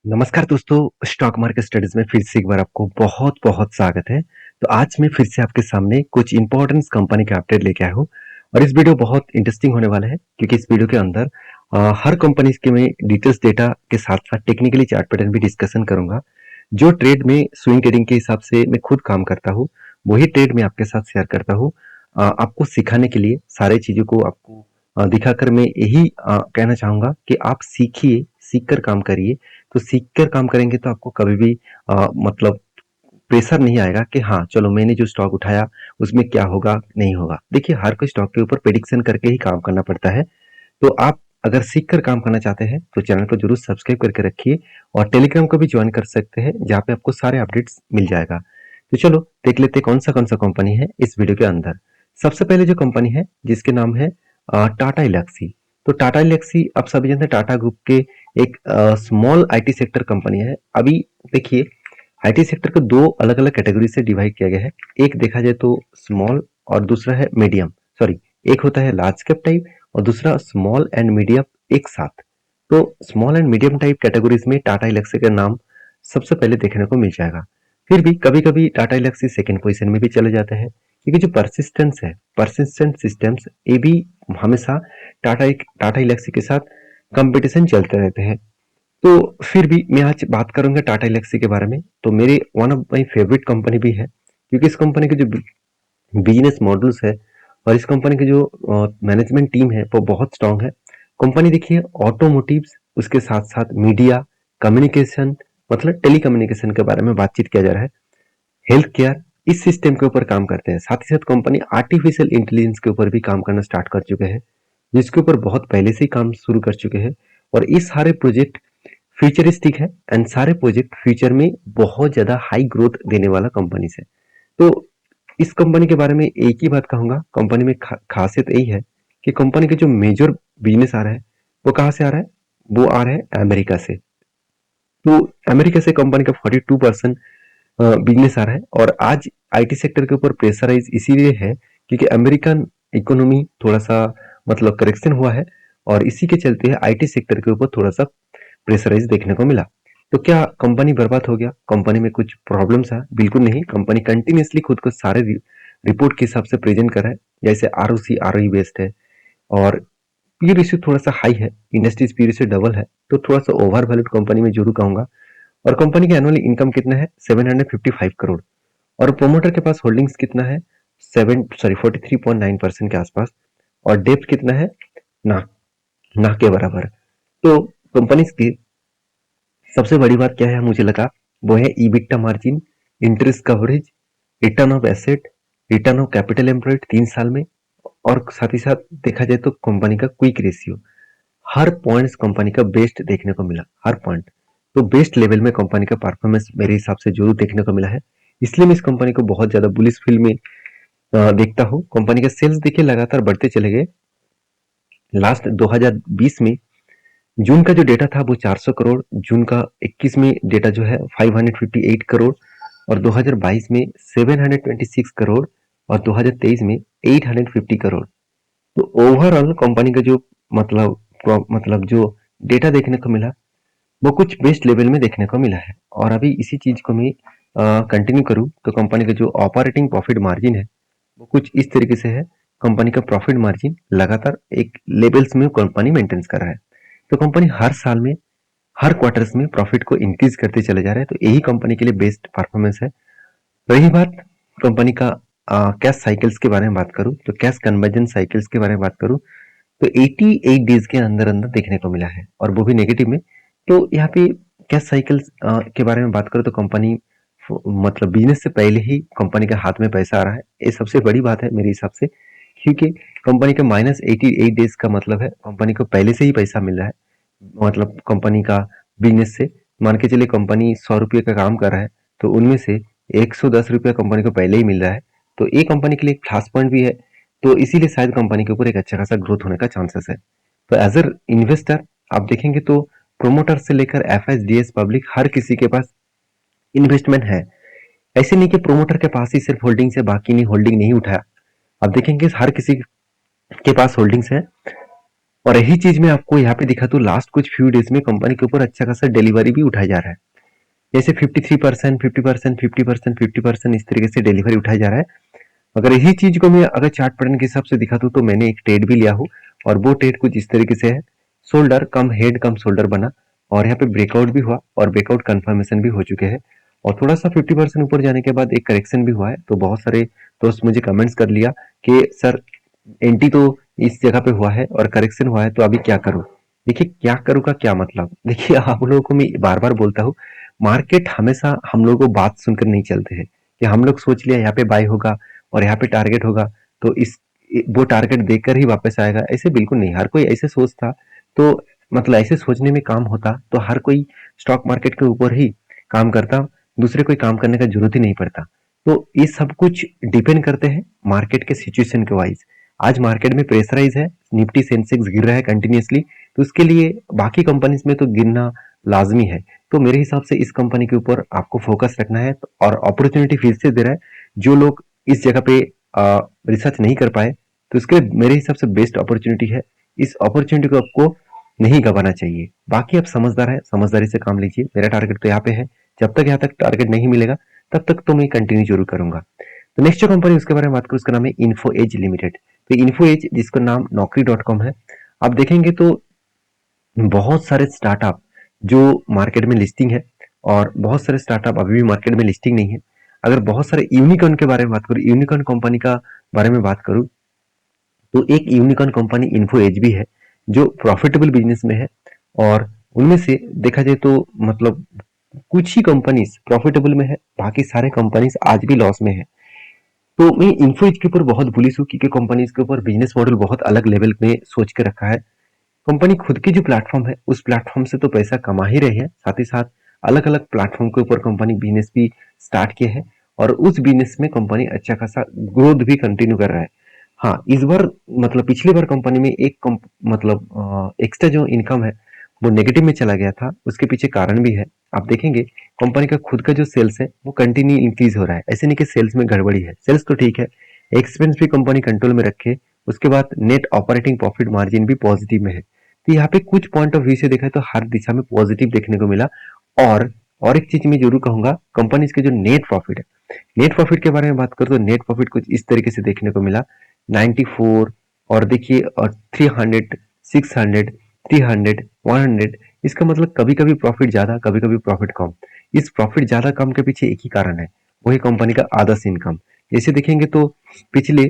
नमस्कार दोस्तों, stock market studies में फिर से एक बार आपको बहुत-बहुत स्वागत है। तो आज मैं फिर से आपके सामने कुछ इम्पोर्टेंट कंपनी का अपडेट लेके आया हूँ और इस वीडियो बहुत इंटरेस्टिंग होने वाला है क्योंकि इस वीडियो के अंदर हर कंपनी के मैं डिटेल्स डेटा के साथ-साथ टेक्निकली चार्ट पैटर्न भी डिस्कशन करूँगा। जो ट्रेड में स्विंग ट्रेडिंग के हिसाब से मैं खुद काम करता हूँ, वही ट्रेड मैं आपके साथ शेयर करता हूँ। आपको सिखाने के लिए सारी चीज़ों को आपको दिखाकर मैं यही कहना चाहूँगा कि आप सीखिए, सीख कर काम करिए। तो सीख कर काम करेंगे तो आपको कभी भी मतलब प्रेशर नहीं आएगा कि हाँ चलो मैंने जो स्टॉक उठाया उसमें क्या होगा नहीं होगा। देखिए हर कोई स्टॉक के ऊपर प्रेडिक्शन करके ही काम करना पड़ता है। तो आप अगर सीख कर काम करना चाहते हैं तो चैनल को जरूर सब्सक्राइब करके रखिए और टेलीग्राम को भी ज्वाइन कर सकते हैं जहाँ पे आपको सारे अपडेट्स मिल जाएगा। तो चलो देख लेते हैं कौन सा कंपनी है इस वीडियो के अंदर। सबसे पहले जो कंपनी है जिसके नाम है टाटा इलेक्सी। तो टाटा इलेक्सी आप सभी जानते हैं टाटा ग्रुप के एक स्मॉल आईटी सेक्टर कंपनी है। अभी देखिए आईटी सेक्टर को दो अलग अलग कैटेगरी से डिवाइड किया गया है। एक देखा जाए तो स्मॉल और दूसरा है मीडियम, सॉरी, एक होता है लार्ज कैप टाइप और दूसरा स्मॉल एंड मीडियम एक साथ। तो small and medium type categories में टाटा इलेक्सी का नाम सबसे पहले देखने को मिल जाएगा। फिर भी कभी कभी टाटा इलेक्सी सेकेंड पोजीशन में भी चले जाते हैं क्योंकि जो परसिस्टेंस है, परसिस्टेंट सिस्टम्स, ये भी हमेशा टाटा इलेक्सी के साथ कंपटीशन चलते रहते हैं। तो फिर भी मैं आज बात करूंगा टाटा इलेक्सी के बारे में। तो मेरे one of my favourite company भी है क्योंकि इस कंपनी के जो बिजनेस मॉडल्स है और इस कंपनी की जो मैनेजमेंट टीम है वो बहुत स्ट्रांग है। कंपनी देखिए ऑटोमोटिव्स, उसके साथ साथ मीडिया, कम्युनिकेशन, मतलब टेली कम्युनिकेशन के बारे में बातचीत किया जा रहा है, हेल्थ केयर, इस सिस्टम के ऊपर काम करते हैं। साथ ही साथ कंपनी आर्टिफिशियल इंटेलिजेंस के ऊपर भी काम करना स्टार्ट कर चुके हैं जिसके ऊपर बहुत पहले से ही काम शुरू कर चुके हैं। और ये सारे प्रोजेक्ट फ्यूचरिस्टिक है एंड सारे प्रोजेक्ट फ्यूचर में बहुत ज्यादा हाई ग्रोथ देने वाला कंपनी है। तो इस कंपनी के बारे में एक ही बात कहूंगा, कंपनी में खासियत यही है कि कंपनी का जो मेजर बिजनेस आ रहा है वो कहाँ से आ रहा है, वो आ रहा है अमेरिका से। तो अमेरिका से कंपनी का 42% बिजनेस आ रहा है और आज आईटी सेक्टर के ऊपर प्रेशराइज इसीलिए है क्योंकि अमेरिकन इकोनॉमी थोड़ा सा मतलब करेक्शन हुआ है और इसी के चलते आईटी सेक्टर के ऊपर थोड़ा सा प्रेशराइज देखने को मिला। तो क्या कंपनी बर्बाद हो गया, कंपनी में कुछ प्रॉब्लम्स है? बिल्कुल नहीं, कंपनी कंटिन्यूसली खुद को सारे रिपोर्ट के हिसाब से प्रेजेंट कर रहा है। जैसे आरओसी आरओई बेस्ड है और पी रेशियो थोड़ा सा हाई है, इंडस्ट्रीज पी रेशियो डबल है, तो थोड़ा सा ओवर वैल्यूड कंपनी में जरूर कहूंगा। और कंपनी का एनुअल इनकम कितना है, 755 करोड़। और प्रोमोटर के पास होल्डिंग्स कितना है, 43.9% के आसपास। और डेप्थ कितना है, ना ना के बराबर। तो कंपनी की सबसे बड़ी बात क्या है मुझे लगा, वो है EBITDA margin, interest coverage, return of asset, return of capital employed 3 साल में। और साथ ही साथ देखा जाए तो कंपनी का क्विक रेशियो, हर पॉइंट्स कंपनी का बेस्ट देखने को मिला, हर पॉइंट। तो बेस्ट लेवल में कंपनी का परफॉर्मेंस मेरे हिसाब से जरूर देखने को मिला है। इसलिए मैं इस कंपनी को बहुत ज्यादा बुलिश फील में देखता हूँ। कंपनी का सेल्स देखिए लगातार बढ़ते चले गए। लास्ट 2020 में जून का जो डेटा था वो 400 करोड़, जून का 21 में डेटा जो है 558 करोड़, और 2022 में 726 करोड़, और 2023 में 850 करोड़। तो ओवरऑल कंपनी का जो मतलब जो डेटा देखने को मिला वो कुछ बेस्ट लेवल में देखने को मिला है। और अभी इसी चीज को मैं कंटिन्यू करूँ तो कंपनी का जो ऑपरेटिंग प्रॉफिट मार्जिन है वो कुछ इस तरीके से है। कंपनी का प्रॉफिट मार्जिन लगातार एक लेवल्स में कंपनी मेंटेन कर रहा है। तो कंपनी हर साल में, हर क्वार्टर्स में प्रॉफिट को इंक्रीज करते चले जा रहे हैं। तो यही कंपनी के लिए बेस्ट परफॉर्मेंस है। रही बात कंपनी का कैश साइकिल्स के बारे में बात करूं तो कैश कन्वर्जन साइकिल्स के बारे में बात करूं तो 88 डेज के अंदर अंदर देखने को मिला है और वो भी नेगेटिव में। तो यहाँ पे कैश साइकिल्स के बारे में बात करूं तो कंपनी मतलब बिजनेस से पहले ही कंपनी के हाथ में पैसा आ रहा है, ये सबसे बड़ी बात है मेरे हिसाब से। क्योंकि कंपनी का -88 डेज का मतलब है कंपनी को पहले से ही पैसा मिल रहा है। मतलब कंपनी का बिजनेस से मान के चलिए कंपनी 100 रुपये का काम कर रहा है तो उनमें से 110 रुपया कंपनी को पहले ही मिल रहा है। तो ये कंपनी के लिए एक खास पॉइंट भी है। तो इसीलिए शायद कंपनी के ऊपर एक अच्छा खासा ग्रोथ होने का चांसेस है। तो एज अ इन्वेस्टर आप देखेंगे तो प्रोमोटर से लेकर एफएसडीएस पब्लिक हर किसी के पास इन्वेस्टमेंट है। ऐसे नहीं कि प्रोमोटर के पास ही सिर्फ होल्डिंग्स है बाकी नहीं होल्डिंग नहीं उठाया। आप देखेंगे हर किसी के पास होल्डिंग्स है और यही चीज मैं आपको यहाँ पे दिखा तो लास्ट कुछ फ्यू डेज में कंपनी के ऊपर अच्छा खासा डिलीवरी भी उठाया जा रहा है। जैसे 53%, 50%, 50%, 50% इस तरीके से डिलीवरी उठाया जा रहा है। अगर यही चीज को मैं अगर चार्ट पैटर्न के हिसाब से दिखा दूं तो मैंने एक ट्रेड भी लिया हूं और वो ट्रेड कुछ इस तरीके से है, शोल्डर कम हेड कम शोल्डर बना और यहाँ पे ब्रेकआउट भी हुआ और ब्रेकआउट कंफर्मेशन भी हो चुके हैं और थोड़ा सा 50% ऊपर जाने के बाद एक करेक्शन भी हुआ है। तो बहुत सारे दोस्त मुझे कमेंट्स कर लिया कि सर एंटी तो इस जगह पे हुआ है और करेक्शन हुआ है तो अभी क्या करूं। देखिए क्या करूं का क्या मतलब, देखिए आप लोगों को मैं बार बार बोलता हूँ, मार्केट हमेशा हम लोगों को बात सुनकर नहीं चलते हैं कि हम लोग सोच लिया यहाँ पे बाय होगा और यहाँ पे टारगेट होगा तो इस वो टारगेट देखकर ही वापस आएगा, ऐसे बिल्कुल नहीं। हर कोई ऐसे सोचता तो मतलब ऐसे सोचने में काम होता तो हर कोई स्टॉक मार्केट के ऊपर ही काम करता, दूसरे कोई काम करने का जरूरत ही नहीं पड़ता। तो ये सब कुछ डिपेंड करते हैं मार्केट के सिचुएशन के वाइज। आज मार्केट में प्रेशराइज है, निफ्टी सेंसेक्स गिर रहा है कंटिन्यूअसली, तो उसके लिए बाकी कंपनीज में तो गिरना लाजमी है। तो मेरे हिसाब से इस कंपनी के ऊपर आपको फोकस रखना है और अपॉर्चुनिटी फिर से दे रहा है। जो लोग इस जगह पे रिसर्च नहीं कर पाए तो इसके मेरे हिसाब से बेस्ट अपॉर्चुनिटी है। इस अपॉर्चुनिटी को आपको नहीं गंवाना चाहिए। बाकी आप समझदार है, समझदारी से काम लीजिए। मेरा टारगेट तो यहाँ पे है, जब तक यहाँ तक टारगेट नहीं मिलेगा तब तक तो मैं कंटिन्यू जरूर करूंगा। तो नेक्स्ट जो कंपनी उसके बारे में बात करूँ उसका नाम है इन्फो एज लिमिटेड। तो इन्फो एज जिसका नाम नौकरी.com है, आप देखेंगे तो बहुत सारे स्टार्टअप जो मार्केट में लिस्टिंग है और बहुत सारे स्टार्टअप अभी भी मार्केट में लिस्टिंग नहीं है। अगर बहुत सारे यूनिकॉर्न के बारे में बात करूँ, यूनिकॉर्न कंपनी का बारे में बात करूँ तो एक यूनिकॉर्न कंपनी इन्फो एज भी है जो प्रॉफिटेबल बिजनेस में है। और उनमें से देखा जाए तो मतलब कुछ ही कंपनीज प्रॉफिटेबल में है, बाकी सारे कंपनीज आज भी लॉस में है। तो मैं इन्फो एज के ऊपर बहुत बुलिश हूँ क्योंकि कंपनीज के ऊपर बिजनेस मॉडल बहुत अलग लेवल में सोच के रखा है। कंपनी खुद की जो प्लेटफॉर्म है उस प्लेटफॉर्म से तो पैसा कमा ही रही है, साथ ही साथ अलग अलग प्लेटफॉर्म के ऊपर कंपनी बिजनेस भी स्टार्ट किया है और उस बिजनेस में कंपनी अच्छा खासा ग्रोथ भी कंटिन्यू कर रहा है। हाँ इस बार मतलब पिछली बार कंपनी में एक मतलब एक्स्ट्रा जो इनकम है वो नेगेटिव में चला गया था, उसके पीछे कारण भी है। आप देखेंगे कंपनी का खुद का जो सेल्स है वो कंटिन्यू इंक्रीज हो रहा है, ऐसे नहीं कि सेल्स में गड़बड़ी है, सेल्स तो ठीक है, एक्सपेंस भी कंपनी कंट्रोल में रखे, उसके बाद नेट ऑपरेटिंग प्रॉफिट मार्जिन भी पॉजिटिव में है। तो यहाँ पे कुछ पॉइंट ऑफ व्यू से देखा तो हर दिशा में पॉजिटिव देखने को मिला। और एक चीज मैं जरूर कहूंगा, कंपनीज के जो नेट प्रॉफिट है, नेट प्रॉफिट के बारे में बात करूं तो नेट प्रॉफिट कुछ इस तरीके से देखने को मिला 94 और देखिए और 300, 600, 300, 100। इसका मतलब कभी कभी प्रॉफिट ज्यादा कभी कभी प्रॉफिट कम। इस प्रॉफिट ज्यादा कम के पीछे एक ही कारण है, वही कंपनी का आदर्श इनकम। जैसे देखेंगे तो पिछले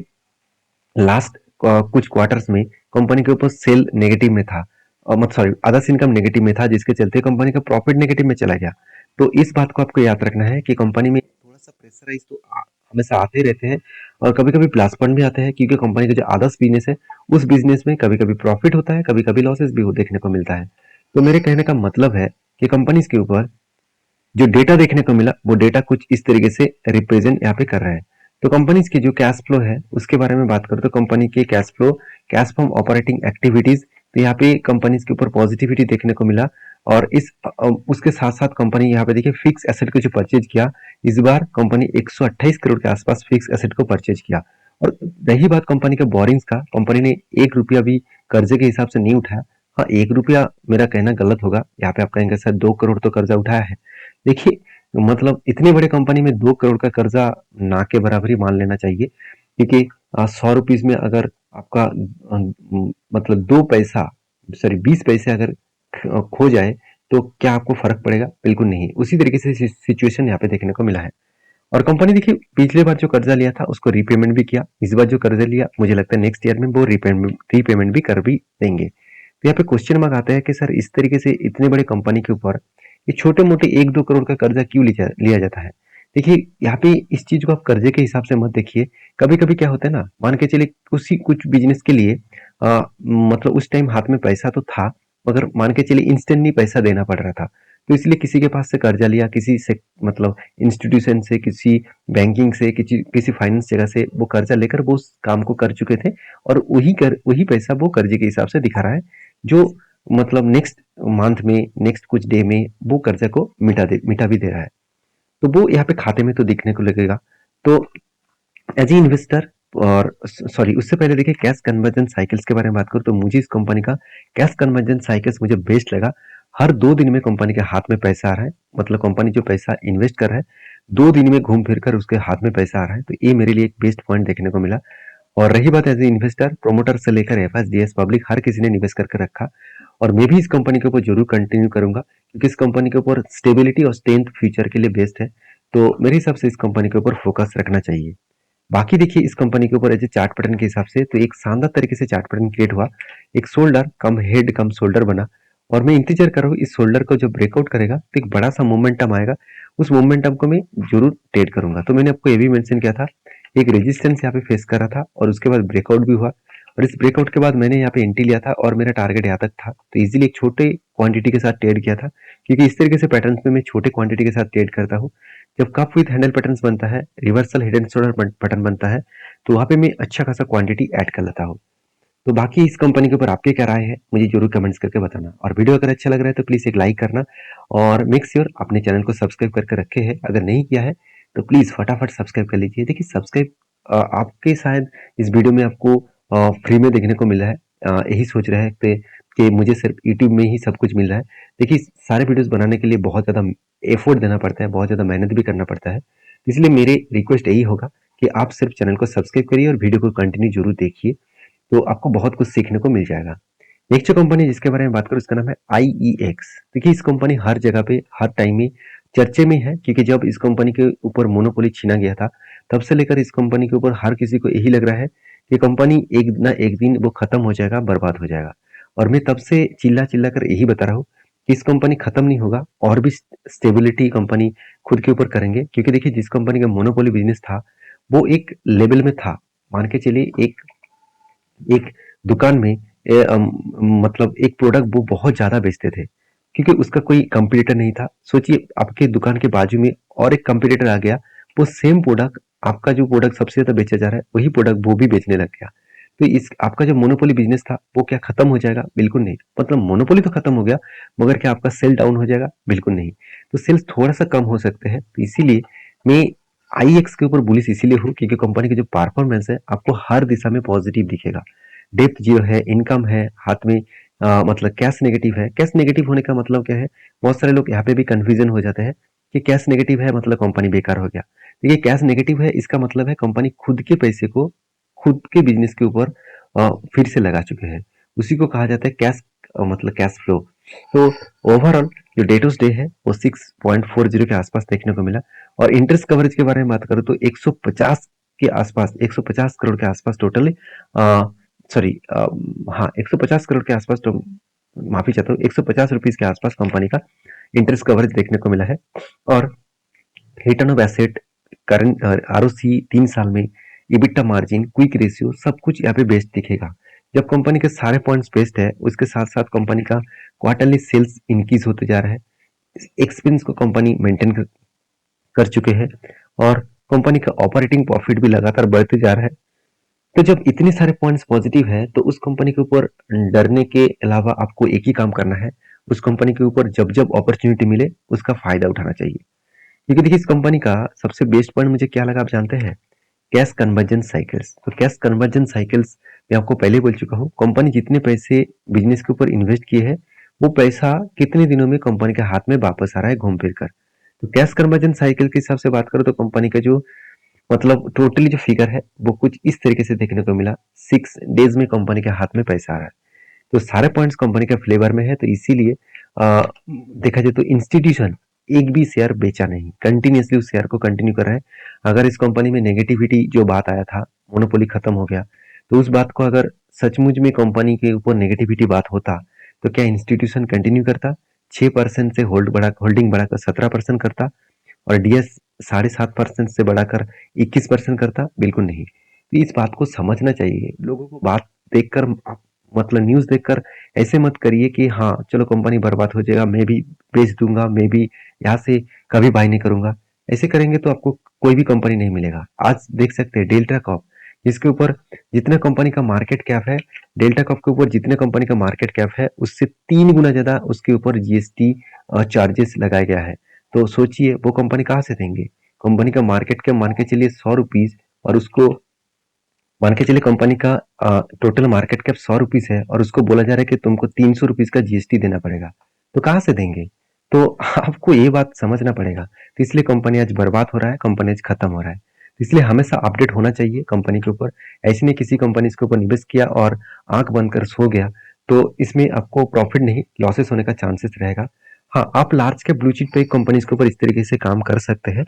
लास्ट कुछ क्वार्टर्स में कंपनी के ऊपर सेल नेगेटिव में था, मत सॉरी अदर्स इनकम नेगेटिव में था, जिसके चलते कंपनी का प्रॉफिट नेगेटिव में चला गया। तो इस बात को आपको याद रखना है कि कंपनी में थोड़ा सा प्रेशराइज तो हमेशा आते ही रहते हैं और कभी कभी प्लस पॉइंट भी आते हैं क्योंकि कंपनी का जो आदर्स बिजनेस है उस बिजनेस में कभी कभी प्रॉफिट होता है, कभी कभी लॉसेस भी देखने को मिलता है। तो मेरे कहने का मतलब है कि कंपनीज के ऊपर जो डेटा देखने को मिला वो डेटा कुछ इस तरीके से रिप्रेजेंट यहाँ पे कर रहा है। तो कंपनीज की जो कैश फ्लो है उसके बारे में बात करें तो कंपनी के cash flow, cash from operating activities, तो यहाँ पे कंपनीज के ऊपर पॉजिटिविटी देखने को मिला। और उसके साथ साथ कंपनी यहाँ पे देखिए फिक्स एसेट को जो परचेज किया, इस बार कंपनी 128 करोड़ के आसपास फिक्स एसेट को परचेज किया। और रही बात कंपनी के बोरिंग्स का, कंपनी ने 1 रुपया भी कर्जे के हिसाब से नहीं उठाया। हाँ 1 रुपया मेरा कहना गलत होगा, यहाँ पे आप कहेंगे सर 2 करोड़ तो कर्जा उठाया है। देखिए मतलब इतनी बड़ी कंपनी में 2 करोड़ का कर्जा ना के बराबर ही मान लेना चाहिए क्योंकि 100 रुपीज में अगर आपका मतलब 2 पैसा सॉरी 20 पैसे अगर खो जाए तो क्या आपको फर्क पड़ेगा? बिल्कुल नहीं। उसी तरीके से सिचुएशन यहाँ पे देखने को मिला है। और कंपनी देखिए पिछले बार जो कर्जा लिया था उसको रीपेमेंट भी किया, इस बार जो कर्जा लिया मुझे लगता है नेक्स्ट ईयर में वो रीपेमेंट भी कर भी देंगे। तो यहाँ पे क्वेश्चन मार्क आता है कि सर इस तरीके से इतने बड़े कंपनी के ऊपर ये छोटे मोटे 1-2 करोड़ का कर्जा क्यों लिया जाता है? देखिए यहाँ पे इस चीज को आप कर्जे के हिसाब से मत देखिए। कभी कभी क्या होता है ना, मान के चलिए उसी कुछ बिजनेस के लिए मतलब उस टाइम हाथ में पैसा तो था मगर मान के चलिए इंस्टेंट नहीं पैसा देना पड़ रहा था, तो इसलिए किसी के पास से कर्जा लिया, किसी से मतलब इंस्टीट्यूशन से, किसी बैंकिंग से, किसी किसी फाइनेंस जगह से वो कर्जा लेकर वो उस काम को कर चुके थे और वही पैसा वो कर्जे के हिसाब से दिखा रहा है जो मतलब नेक्स्ट मंथ में नेक्स्ट कुछ डे में वो कर्जा को मिटा भी दे रहा है। तो वो यहाँ पे खाते में तो दिखने को लगेगा। तो एज ए इन्वेस्टर और सॉरी, उससे पहले देखिए कैश कन्वर्जन साइकिल्स के बारे में बात करूँ तो मुझे इस कंपनी का कैश कन्वर्जन साइकिल्स मुझे बेस्ट लगा। हर 2 दिन में कंपनी के हाथ में पैसा आ रहा है, मतलब कंपनी जो पैसा इन्वेस्ट कर रहा है 2 दिन में घूम फिर कर उसके हाथ में पैसा आ रहा है, तो ये मेरे लिए एक बेस्ट पॉइंट देखने को मिला। और रही बात एज ए इन्वेस्टर, प्रोमोटर से लेकर एफएसडीएस पब्लिक हर किसी ने निवेश करके रखा, और मैं भी इस कंपनी के ऊपर जरूर कंटिन्यू करूंगा क्योंकि इस कंपनी के ऊपर स्टेबिलिटी और स्ट्रेंथ फ्यूचर के लिए बेस्ट है। तो मेरे हिसाब से इस कंपनी के ऊपर फोकस रखना चाहिए। बाकी देखिए इस कंपनी के ऊपर एज ए चार्ट पैटर्न के हिसाब से तो एक शानदार तरीके से चार्ट पैटर्न क्रिएट हुआ, एक शोल्डर कम हेड कम शोल्डर बना, और मैं इंतजार कर रहा हूँ इस शोल्डर को जब ब्रेकआउट करेगा तो एक बड़ा सा मोमेंटम आएगा, उस मोमेंटम को मैं जरूर ट्रेड करूंगा। तो मैंने आपको ये भी मेंशन किया था, एक रेजिस्टेंस यहाँ पे फेस कर रहा था और उसके बाद ब्रेकआउट भी हुआ, और इस ब्रेकआउट के बाद मैंने यहाँ पे एंट्री लिया था और मेरा टारगेट यहाँ तक था, तो इजीली एक छोटे क्वांटिटी के साथ ट्रेड किया था, क्योंकि इस तरीके से पैटर्न्स में मैं छोटे क्वांटिटी के साथ ट्रेड करता हूँ। जब कप विथ हैंडल पैटर्न्स बनता है, reversal head and shoulder pattern बनता है, तो वहाँ पे मैं अच्छा खासा क्वांटिटी ऐड कर लेता हूँ। तो बाकी इस कंपनी के ऊपर आपके क्या राय है मुझे जरूर कमेंट्स करके बताना, और वीडियो अगर अच्छा लग रहा है तो प्लीज एक लाइक करना, और मेक श्योर अपने चैनल को सब्सक्राइब करके रखे हैं, अगर नहीं किया है तो प्लीज फटाफट सब्सक्राइब कर लीजिए। देखिए सब्सक्राइब आपके शायद इस वीडियो में आपको फ्री में देखने को मिल रहा है, यही सोच रहे हैं कि मुझे सिर्फ यूट्यूब में ही सब कुछ मिल रहा है। देखिए सारे वीडियोस बनाने के लिए बहुत ज़्यादा एफर्ट देना पड़ता है, बहुत ज़्यादा मेहनत भी करना पड़ता है, इसलिए मेरे रिक्वेस्ट यही होगा कि आप सिर्फ चैनल को सब्सक्राइब करिए और वीडियो को कंटिन्यू जरूर देखिए, तो आपको बहुत कुछ सीखने को मिल जाएगा। एक जो कंपनी जिसके बारे में बात करूँ उसका नाम है IEX। देखिए इस कंपनी हर जगह पे हर टाइम में चर्चे में है, क्योंकि जब इस कंपनी के ऊपर मोनोपोली छीना गया था तब से लेकर इस कंपनी के ऊपर हर किसी को यही लग रहा है कि कंपनी एक ना एक दिन वो खत्म हो जाएगा, बर्बाद हो जाएगा। और मैं तब से चिल्ला चिल्ला कर यही बता रहा हूँ कि इस कंपनी खत्म नहीं होगा, और भी स्टेबिलिटी कंपनी खुद के ऊपर करेंगे, क्योंकि देखिए जिस कंपनी का मोनोपोली बिजनेस था वो एक लेवल में था, मान के चलिए एक एक दुकान में मतलब एक प्रोडक्ट वो बहुत ज्यादा बेचते थे, क्योंकि उसका कोई कंपटीटर नहीं था। सोचिए आपके दुकान के बाजू में और एक कंपटीटर आ गया, वो सेम प्रोडक्ट, आपका जो प्रोडक्ट सबसे ज्यादा बेचा जा रहा है वही प्रोडक्ट वो भी बेचने लग गया। तो इस आपका जो मोनोपोली बिजनेस था वो क्या खत्म हो जाएगा? बिल्कुल नहीं। मतलब मोनोपोली तो खत्म हो गया, मगर क्या आपका सेल डाउन हो जाएगा? बिल्कुल नहीं। तो सेल्स थोड़ा सा कम हो सकते हैं, तो इसीलिए मैं IEX के ऊपर बुलिश इसीलिए हूँ क्योंकि कंपनी की जो परफॉर्मेंस है आपको हर दिशा में पॉजिटिव दिखेगा। डेप्थ जीरो है, इनकम है, हाथ में मतलब कैश नेगेटिव है। कैश नेगेटिव होने का मतलब क्या है? बहुत सारे लोग यहाँ पे भी कंफ्यूजन हो जाते हैं कि कैश नेगेटिव है मतलब कंपनी बेकार हो गया। देखिए कैश नेगेटिव है इसका मतलब है कंपनी खुद के पैसे को खुद के बिजनेस के ऊपर फिर से लगा चुके हैं, उसी को कहा जाता है कैश, मतलब कैश फ्लो। तो ओवरऑल जो डे टू डे है वो 6.40 के आसपास देखने को मिला, और इंटरेस्ट कवरेज के बारे में बात करूँ तो 150 के आसपास, 150 करोड़ के आसपास टोटली, सॉरी, हाँ 150 करोड़ के आसपास, तो माफी चाहता हूँ, 150 रुपीज के आसपास कंपनी का इंटरेस्ट कवरेज देखने को मिला है। और return of asset, current ROC 3 साल में, इबिटा मार्जिन, क्विक रेशियो, सब कुछ यहाँ पे बेस्ट दिखेगा। जब कंपनी के सारे पॉइंट्स बेस्ट है उसके साथ साथ कंपनी का क्वार्टरली सेल्स इंक्रीज होते जा रहा है, एक्सपेंस को कंपनी मेंटेन कर चुके हैं, और कंपनी का ऑपरेटिंग प्रॉफिट भी लगातार बढ़ते जा रहा है। तो जब इतने सारे पॉइंट्स पॉजिटिव है तो उस कंपनी के ऊपर डरने के अलावा आपको एक ही काम करना है, उस कंपनी के ऊपर जब जब अपॉर्चुनिटी मिले उसका फायदा उठाना चाहिए। क्योंकि देखिए इस कंपनी का सबसे बेस्ट पॉइंट मुझे क्या लगा आप जानते हैं? Cash conversion cycles. तो कैश कन्वर्जन साइकिल्स मैं आपको पहले बोल चुका हूँ, कंपनी जितने पैसे बिजनेस के ऊपर इन्वेस्ट किए हैं वो पैसा कितने दिनों में कंपनी के हाथ में वापस आ रहा है घूम फिर कर। तो कैश कन्वर्जन साइकिल के हिसाब से बात करो तो कंपनी का जो मतलब टोटली जो फिगर है वो कुछ इस तरीके से देखने को मिला, 6 डेज में कंपनी के हाथ में पैसा आ रहा है। तो सारे पॉइंट्स कंपनी के फ्लेवर में है, तो इसीलिए देखा जाए तो इंस्टीट्यूशन एक भी शेयर बेचा नहीं, कंटिन्यूसली उस शेयर को कंटिन्यू कर रहा है। अगर इस कंपनी में नेगेटिविटी जो बात आया था, मोनोपोली खत्म हो गया, तो उस बात को अगर सचमुच में कंपनी के ऊपर नेगेटिविटी बात होता तो क्या इंस्टीट्यूशन कंटिन्यू करता? 6% से होल्डिंग बढ़ाकर 17% करता, और DS 7.5% से बढ़ाकर 21% करता? बिल्कुल नहीं। तो इस बात को समझना चाहिए लोगों को। बात देखकर मतलब न्यूज़ देखकर ऐसे मत करिए कि हाँ चलो कंपनी बर्बाद हो जाएगा, मैं भी बेच दूंगा, मैं भी यहाँ से कभी बाय नहीं करूंगा। ऐसे करेंगे तो आपको कोई भी कंपनी नहीं मिलेगा। आज देख सकते हैं डेल्टा कॉप, जिसके ऊपर जितना कंपनी का मार्केट कैप है, डेल्टा कॉप के ऊपर जितने कंपनी का मार्केट कैप है उससे 3 गुना ज्यादा उसके ऊपर GST चार्जेस लगाया गया है। तो सोचिए वो कंपनी कहाँ से देंगे? कंपनी का मार्केट कैप मान के चलिए 100 रुपीज, और उसको मान के चलिए कंपनी का टोटल मार्केट कैप 100 रुपीस है और उसको बोला जा रहा है कि तुमको 300 रुपीस का जीएसटी देना पड़ेगा, तो कहाँ से देंगे? तो आपको ये बात समझना पड़ेगा। तो इसलिए कंपनी आज बर्बाद हो रहा है, कंपनी आज खत्म हो रहा है। तो इसलिए हमेशा अपडेट होना चाहिए कंपनी के ऊपर। ऐसे नहीं किसी कंपनी के ऊपर निवेश किया और आंख बंद कर सो गया, तो इसमें आपको प्रॉफिट नहीं लॉसेस होने का चांसेस रहेगा। हाँ, आप लार्ज कैप ब्लू चिप पे कंपनीज के ऊपर इस तरीके से काम कर सकते हैं।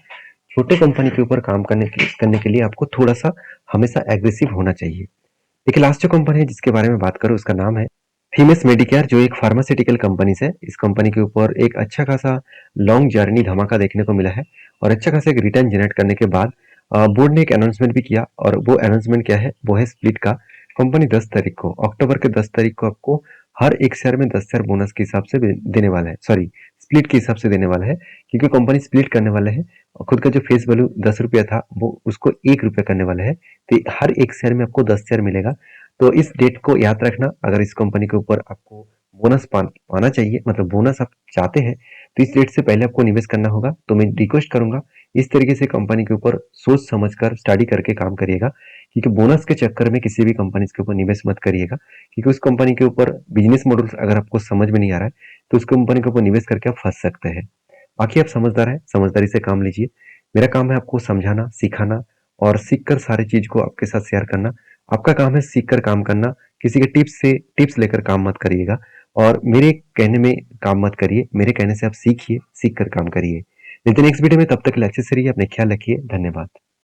छोटे कंपनी के ऊपर काम करने के लिए आपको थोड़ा सा हमेशा एग्रेसिव होना चाहिए। एक लास्ट जो कंपनी है जिसके बारे में बात करूं उसका नाम है थीमेस मेडिकेयर, जो एक फार्मास्यूटिकल कंपनी है। इस कंपनी के ऊपर एक अच्छा खासा लॉन्ग जर्नी धमाका देखने को मिला है और अच्छा खासा एक रिटर्न जनरेट करने के बाद बोर्ड ने एक अनाउंसमेंट भी किया, और वो अनाउंसमेंट क्या है, वो है स्प्लिट का। कंपनी 10 तारीख को, अक्टूबर के 10 तारीख को आपको हर एक शेयर में 10 शेयर बोनस के हिसाब से देने वाला है, सॉरी स्प्लिट के हिसाब से देने वाला है, क्योंकि कंपनी स्प्लिट करने वाला है। और खुद का जो फेस वैल्यू 10 रुपया था वो उसको 1 रुपया करने वाला है। तो हर एक शेयर में आपको 10 शेयर मिलेगा। तो इस डेट को याद रखना, अगर इस कंपनी के ऊपर आपको बोनस पाना चाहिए, मतलब बोनस आप चाहते हैं, तो इस डेट से पहले आपको निवेश करना होगा। तो मैं रिक्वेस्ट करूंगा इस तरीके से कंपनी के ऊपर सोच समझकर स्टडी करके काम करिएगा, क्योंकि बोनस के चक्कर में किसी भी कंपनी के ऊपर निवेश मत करिएगा, क्योंकि उस कंपनी के ऊपर बिजनेस मॉडल अगर आपको समझ में नहीं आ रहा है तो उस कंपनी के ऊपर निवेश करके आप फंस सकते हैं। बाकी आप समझदार हैं, समझदारी से काम लीजिए। मेरा काम है आपको समझाना, सिखाना और सीख कर सारी चीज को आपके साथ शेयर करना। आपका काम है सीख कर काम करना, किसी के टिप्स लेकर काम मत करिएगा, और मेरे कहने में काम मत करिए। मेरे कहने से आप सीखिए, सीख कर काम करिए। मिलते हैं नेक्स्ट वीडियो में, तब तक के लिए अच्छे से रहिए, अपने ख्याल रखिए। धन्यवाद।